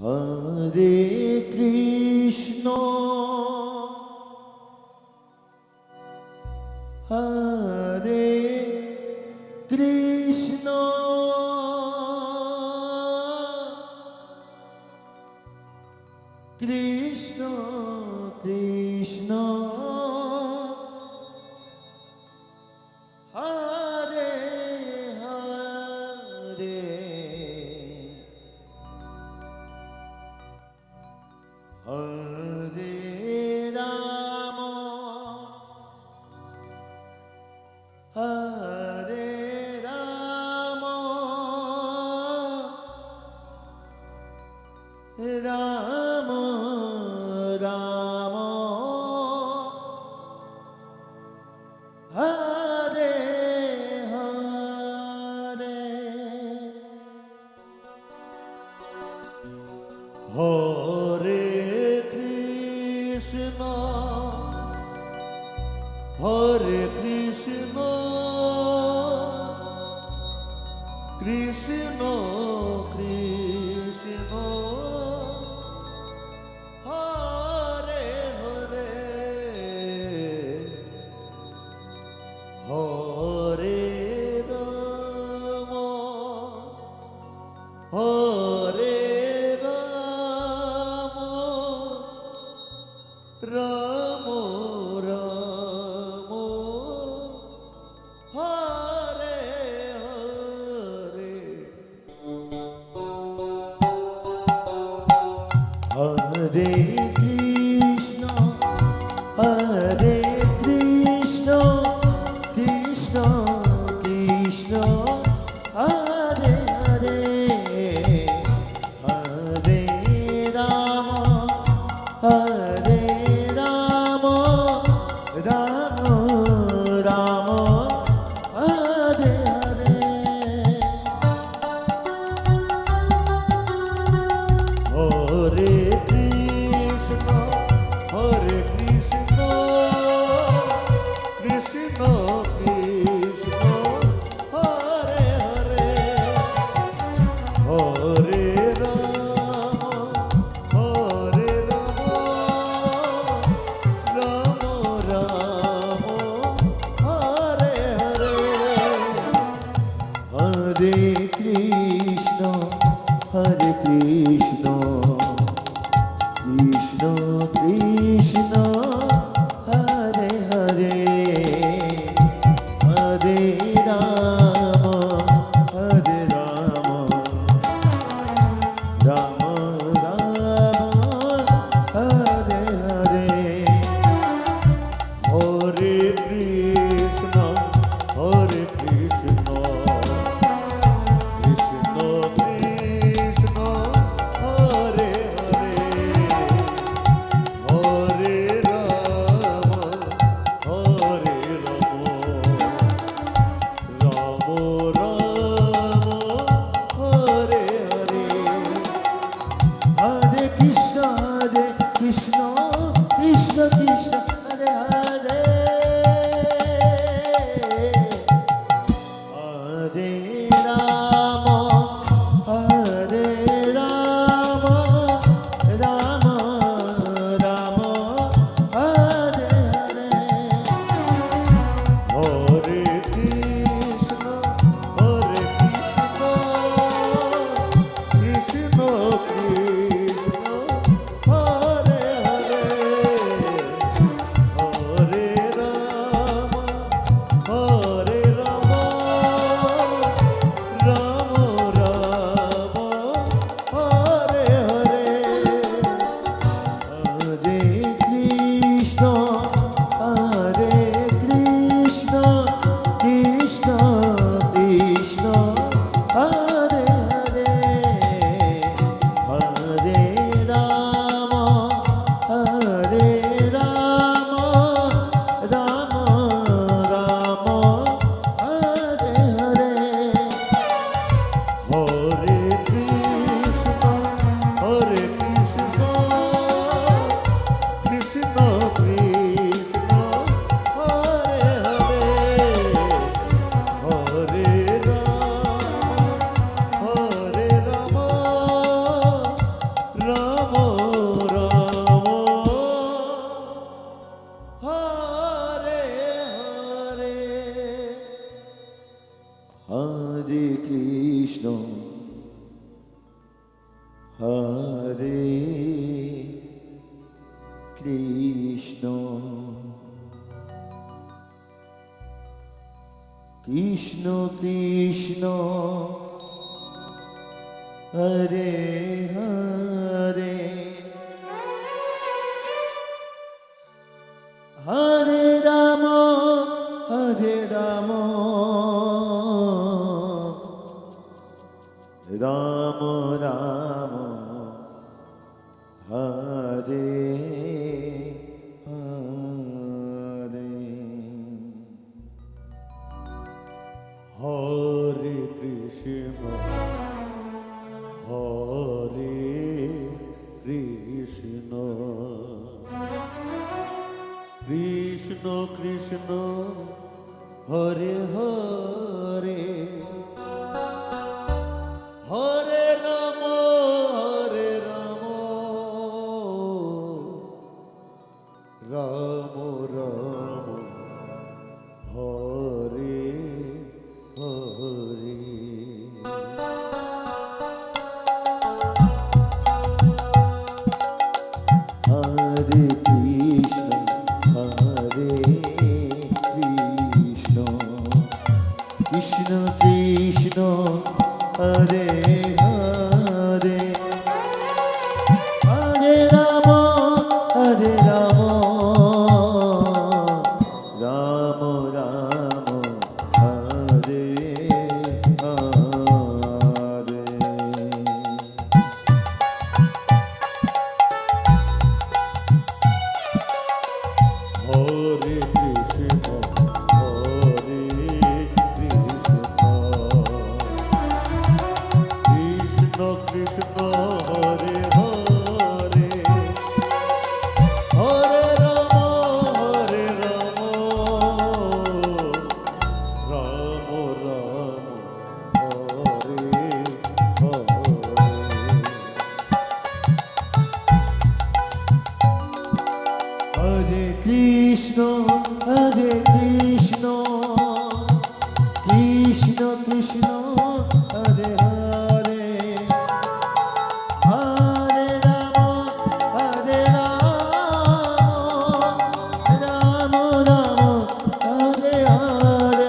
Hare Krishna Hare Krishna Krishna Krishna Hare Hare Hare Ram Hare Ram Ram Ram Hare Hare Hare Krishna Hare Krishna Krishna Krishna Hare Hare Hare Ram Hare Ram Ram Ram Hare Hare Hare Krishna Hare Krishna Krishna Krishna Hare Hare Hare Ram Hare Ram Ram Ram Hare Hare Hare Krishna Hare Krishna Krishna Krishna Hare Hare Hare Ram Ram Ram Hare Hare Hare Krishna Hare Krishna Krishna Krishna Hare Hare Hare Ram Ram Ram Hare Hare Hare Krishna Hare Krishna Krishna Krishna Hare Hare Hare Ram Ram Ram Hare Hare Hare Krishna Hare Krishna Krishna Krishna Hare Hare Hare Ram Ram Ram Hare Hare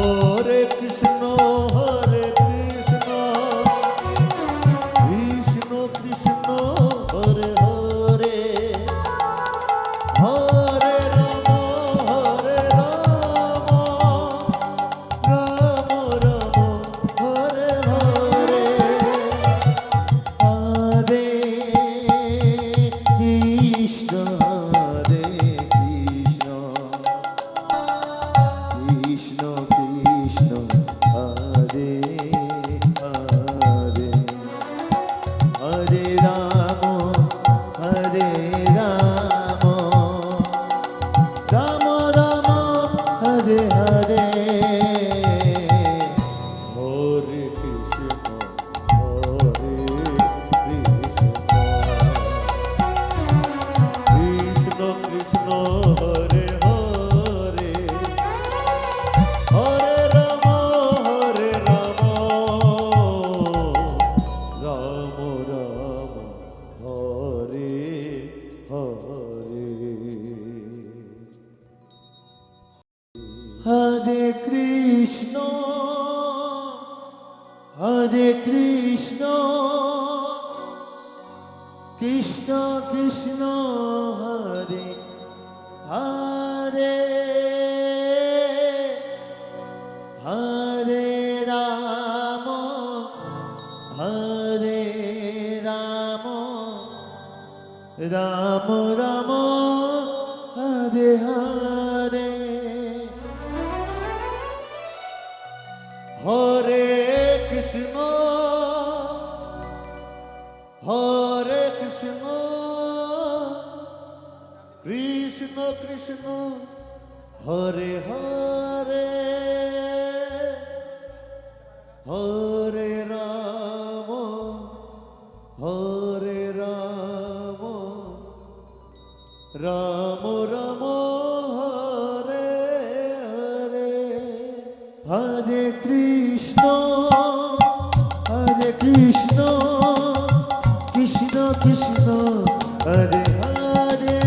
Hare Krishna Krishna Krishna Hare Hare Hare Ram Ram Ram Hare Hare Hare Krishna Krishna Krishna Hare Hare Hare Ram Ram Ram Hare Hare Hare Krishna Krishna Krishna Hare Hare Hare Ram Ram Ram Hare Hare Hare Krishna Krishna Krishna Hare Hare Hare Ram Ram Ram Hare Hare Hare Krishna Krishna Krishna Hare Hare Hare Ram Ram Ram Hare Hare Hare Krishna Krishna Krishna Hare Hare Hare Ram Ram Ram Hare Hare Hare Krishna Krishna Krishna Krishna Hare Hare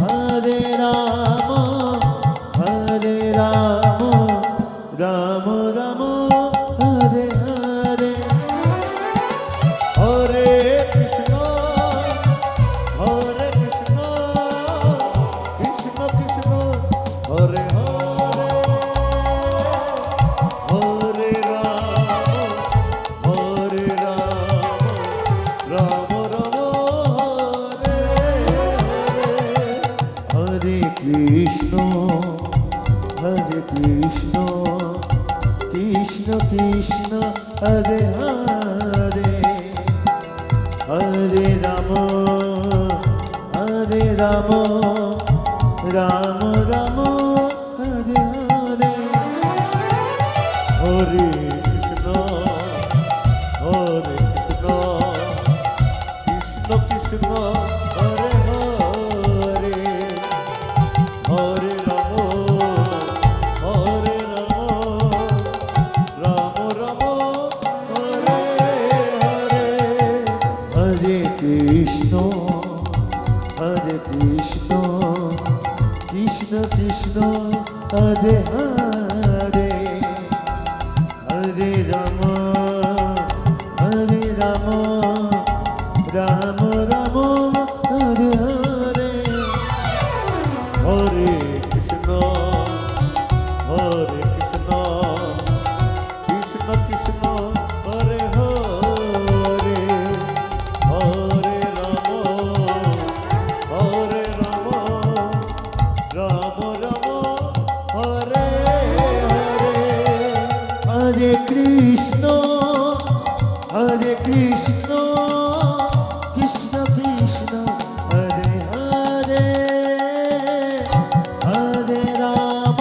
Hare Ram Ram Ram Hare Hare Hare Krishna Krishna Krishna Hare Hare Hare Ram Ram Ram Hare Hare Krishna Krishna Krishna Hare Hare Hare Ram Ram Ram Hare Hare Hare Krishna Krishna Krishna Hare Hare Hare Ram Ram Ram Hare Hare Hare Krishna Krishna Krishna Hare Hare Hare Ram Ram Ram Hare Hare Hare Krishna Krishna Krishna Hare Hare Hare Ram Ram Ram Hare Hare Hare Krishna Krishna Krishna Hare Hare Hare Ram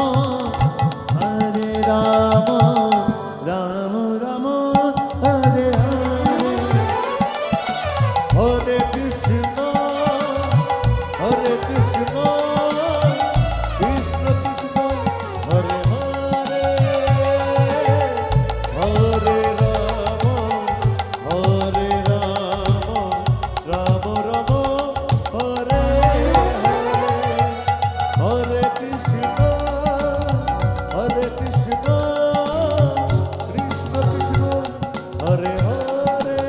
Ram Ram Hare Hare Hare Krishna Krishna Krishna Hare Hare Hare Ram Ram Ram Hare Hare Hare Krishna Krishna Krishna Hare Hare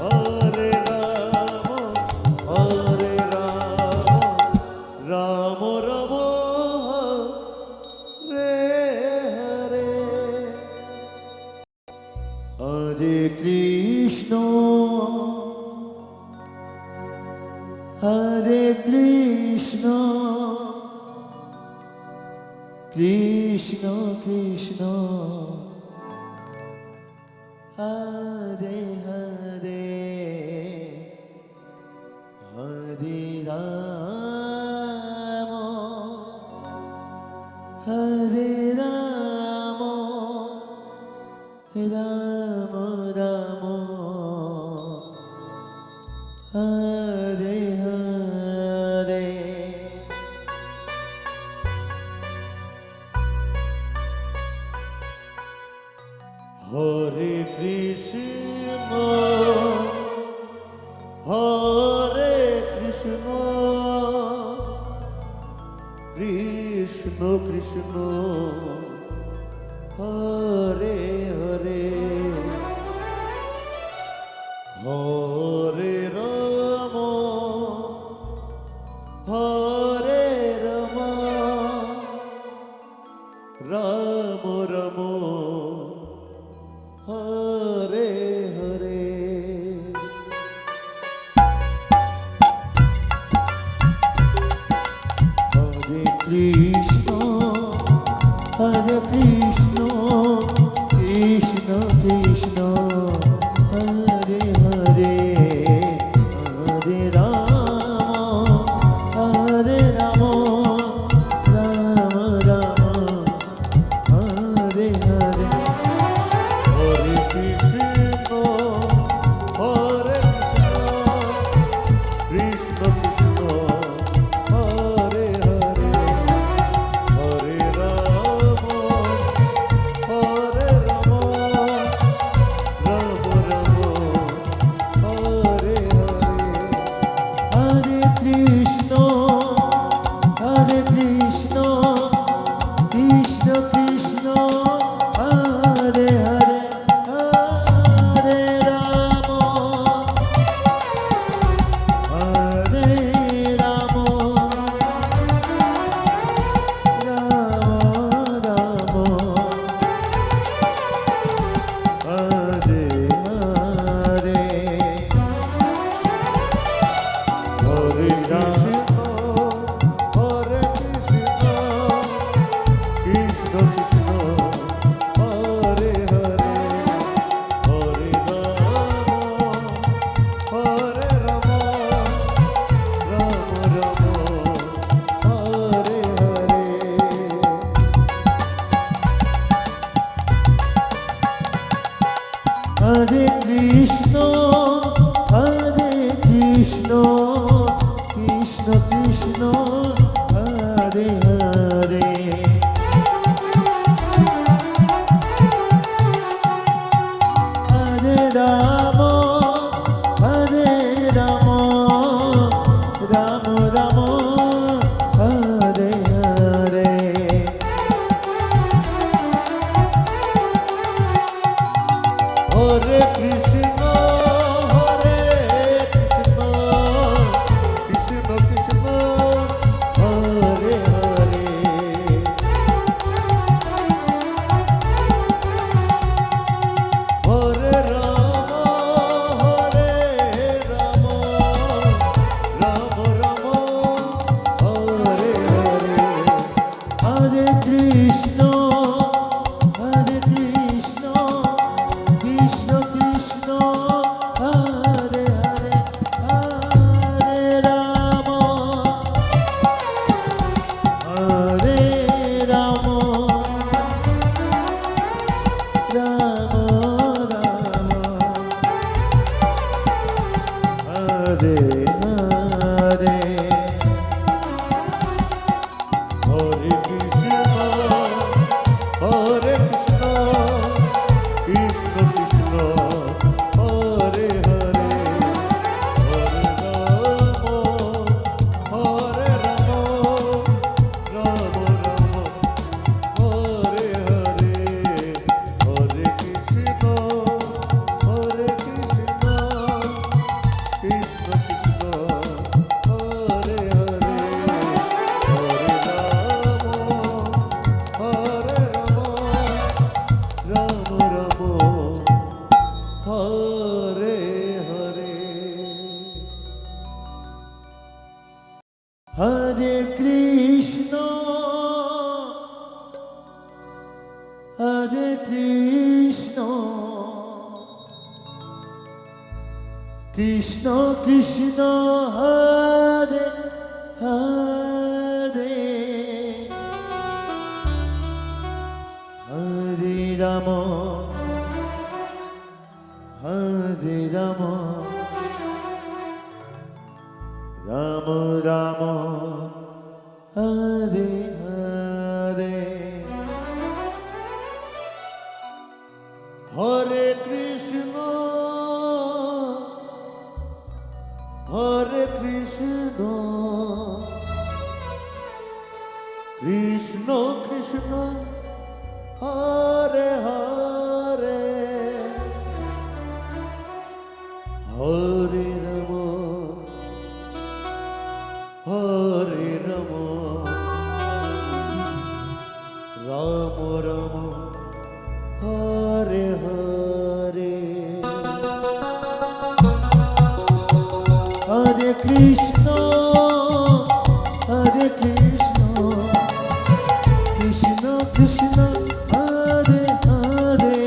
Hare Ram Ram Hare Hare Hare Krishna Krishna Krishna Hare Hare Hare Ram Ram Ram Hare Hare Hare Krishna Krishna Krishna Hare Hare Hare Ram Ram Ram Hare Hare Hare Krishna Krishna Krishna Krishna Hare Hare Hare Ram Ram Ram Hare Hare Hare Krishna Krishna Krishna Hare Hare Hare Ram Hare Krishna Hare Krishna Krishna Krishna Hare Hare Hare Ram Ram Ram Hare Hare Hare Krishna Krishna Krishna Hare Hare Hare Ram Ram Ram Hare Hare Hare Krishna Krishna Krishna Hare Hare Hare Ram Ram Ram Hare Hare Hare Krishna Hare Krishna Krishna Krishna Hare Hare Hare Ram Ram Ram Hare Hare Hare Krishna Krishna Krishna Hare Hare Hare Ram Ram Ram Hare Hare Hare Krishna Krishna Krishna Hare Hare Hare Ram Ram Ram Hare Hare Hare Krishna Krishna Krishna Hare Hare Hare Ram Ram Ram Hare Hare Hare Krishna Krishna Krishna Hare Hare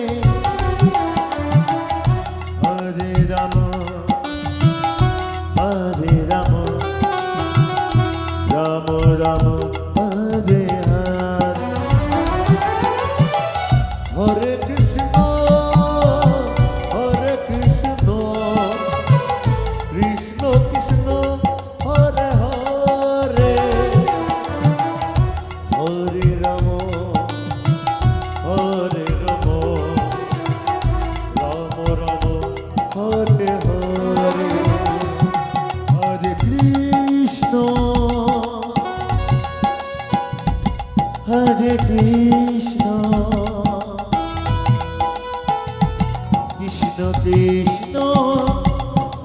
Hare Ram Ram Ram Hare Hare Hare Krishna Krishna Krishna Hare Hare Hare Ram Ram Ram Hare Hare Hare Krishna Krishna Krishna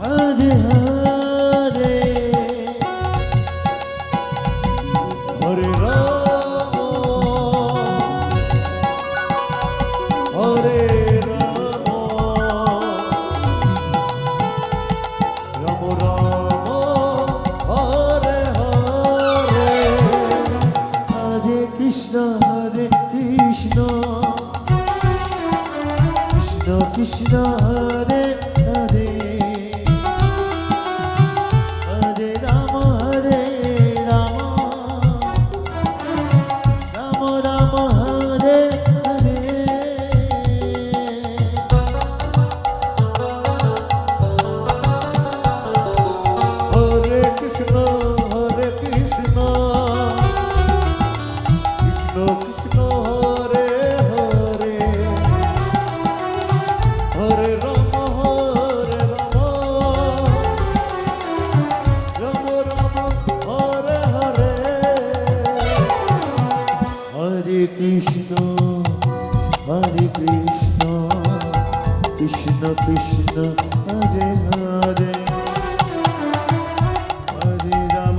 Hare Hare Hare Ram Ram Ram Hare Hare Hare Krishna Krishna Krishna Hare Hare Hare Ram Ram Ram Hare Hare Hare Ram Hare Ram Ram Ram Hare Hare Hare Krishna Krishna Krishna Hare Hare Hare Ram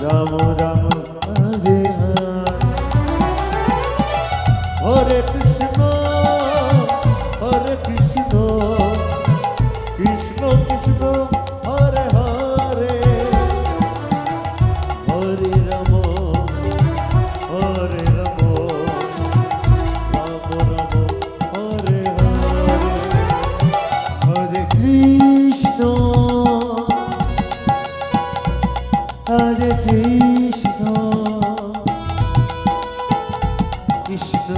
Ram Ram Hare Hare Hare Krishna Krishna Krishna Hare Hare Hare Ram Hare Ram Ram Ram Hare Hare Hare Krishna Krishna Krishna